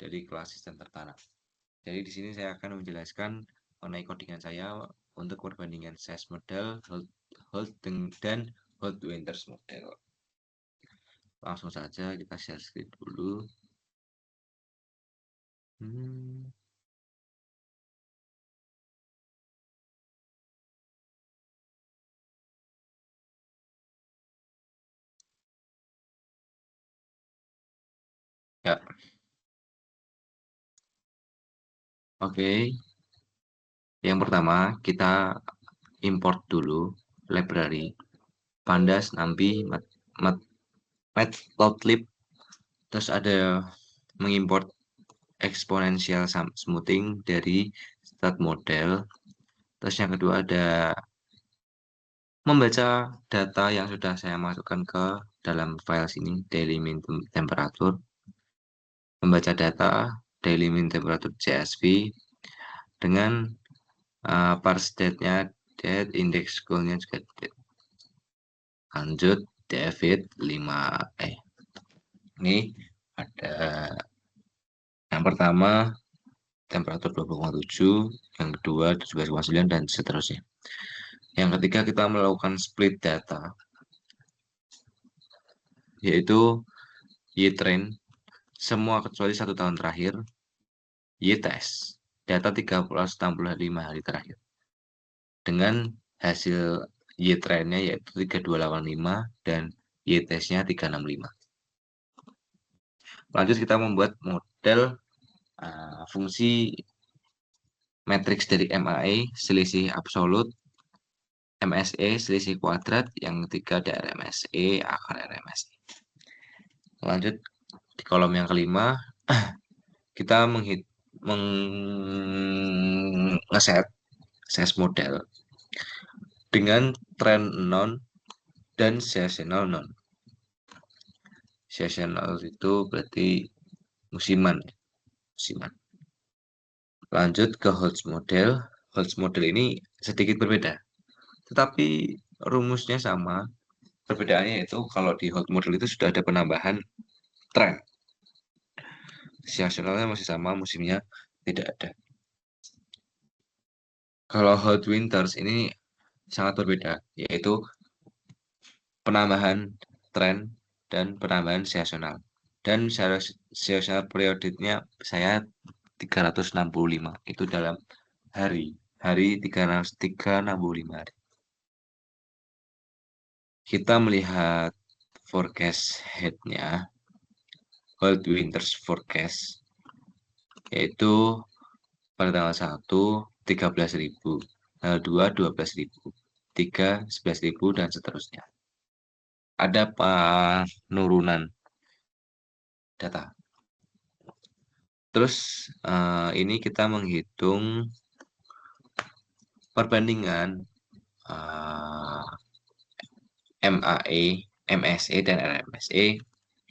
dari kelas sistem tertanam. Jadi di sini saya akan menjelaskan mengenai codingan saya untuk perbandingan size model, Holt dan Holt Winters model. Langsung saja kita share screen dulu. Ya, oke. Yang pertama kita import dulu library pandas nampi matplotlib, terus ada mengimport exponential smoothing dari stat model. Terus yang kedua ada membaca data yang sudah saya masukkan ke dalam file sini, daily min temperature, membaca data daily min temperature CSV dengan parse date-nya date, index goal-nya juga date. Lanjut David 5 ini ada yang pertama temperatur 20,7, yang kedua 17,9 dan seterusnya. Yang ketiga kita melakukan split data, yaitu Y-train semua kecuali 1 tahun terakhir, Y-test data 365 hari terakhir dengan hasil Y-trainnya yaitu 3285 dan Y-testnya 365. Lanjut kita membuat model fungsi matriks dari MAE selisih absolut, MSE selisih kuadrat, yang ketiga dari RMSE akar RMSE. Lanjut di kolom yang kelima kita ngeset size model dengan trend non dan seasonal non. Seasonal itu berarti musiman. Lanjut ke Holtz model. Holtz model ini sedikit berbeda, tetapi rumusnya sama. Perbedaannya itu kalau di Holtz model itu sudah ada penambahan trend. Seasonalnya masih sama, musimnya tidak ada. Kalau Holt Winters ini sangat berbeda, yaitu penambahan tren dan penambahan seasonal. Dan seasonal periodenya saya 365, itu dalam hari 365 hari. Kita melihat forecast head-nya, Holt Winters forecast, yaitu pada tanggal 1, 13.000, tanggal 2, 12.000, 3, 11.000, dan seterusnya. Ada penurunan data. Terus ini kita menghitung perbandingan MAE, MSE, dan RMSE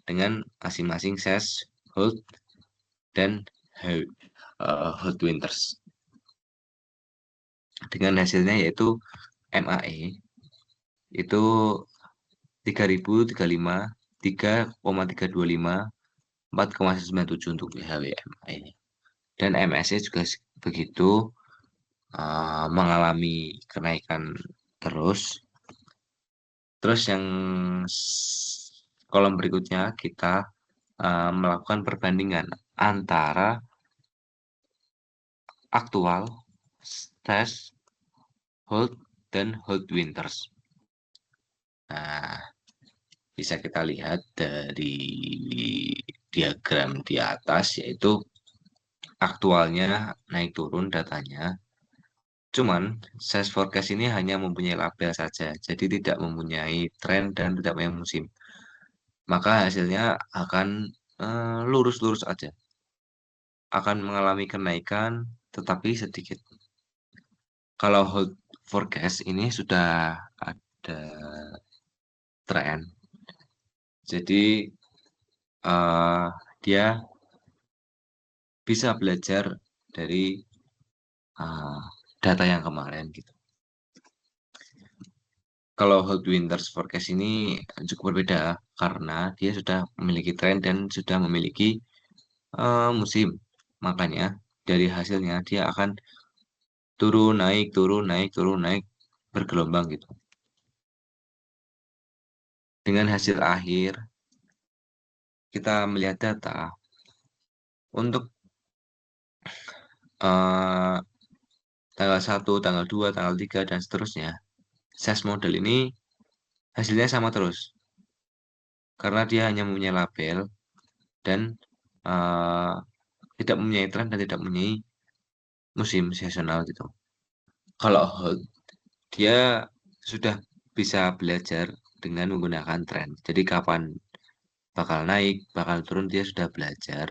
dengan masing-masing size Holt dan Holt Winters. Dengan hasilnya yaitu MAE itu 3.035, 3,325, 4,97 untuk HWMA. Dan MSE juga begitu, mengalami kenaikan terus. Terus yang kolom berikutnya kita melakukan perbandingan antara aktual, test, Holt, dan Holt Winters. Nah, bisa kita lihat dari diagram di atas, yaitu aktualnya naik turun datanya. Cuman size forecast ini hanya mempunyai label saja, jadi tidak mempunyai tren dan tidak mempunyai musim. Maka hasilnya akan lurus-lurus aja. Akan mengalami kenaikan, tetapi sedikit. Kalau Holt forecast ini sudah ada tren. Jadi dia bisa belajar dari data yang kemarin gitu. Kalau Holt Winters forecast ini cukup berbeda karena dia sudah memiliki tren dan sudah memiliki musim. Makanya dari hasilnya dia akan turun naik turun naik turun naik bergelombang gitu. Dengan hasil akhir kita melihat data untuk eh, tanggal 1, tanggal 2, tanggal 3 dan seterusnya. Size model ini hasilnya sama terus karena dia hanya mempunyai label dan eh, tidak mempunyai tren dan tidak mempunyai musim seasonal gitu. Kalau hold, dia sudah bisa belajar dengan menggunakan tren. Jadi kapan bakal naik, bakal turun dia sudah belajar.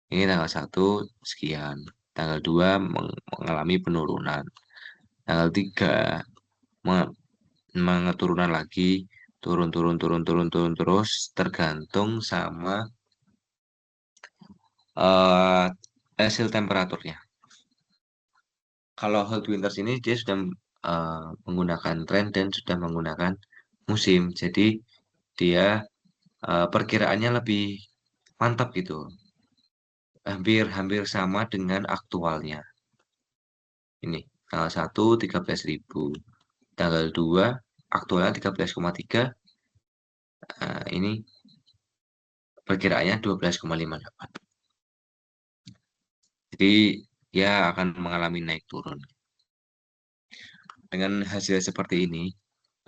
Ini tanggal 1 sekian, tanggal 2 mengalami penurunan, tanggal 3 mengeturunan lagi, turun turun turun turun turun terus tergantung sama eh, hasil temperaturnya. Kalau Hot Winters ini dia sudah menggunakan tren dan sudah menggunakan musim. Jadi dia perkiraannya lebih mantap gitu. Hampir sama dengan aktualnya. Ini tanggal 1 13.000. Tanggal 2 aktualnya 13,3. Ini perkiraannya 12,58. Jadi dia akan mengalami naik turun. Dengan hasil seperti ini,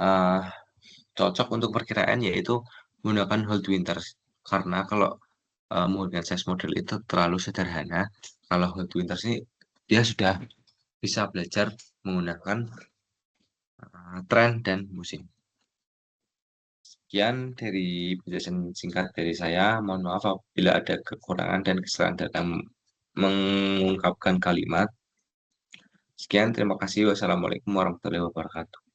eh, cocok untuk perkiraan yaitu menggunakan hold winters. Karena kalau menggunakan size model itu terlalu sederhana, kalau hold winters ini dia sudah bisa belajar menggunakan tren dan musim. Sekian dari penjelasan singkat dari saya. Mohon maaf apabila ada kekurangan dan kesalahan dalam mengungkapkan kalimat. Sekian, terima kasih. Wassalamualaikum warahmatullahi wabarakatuh.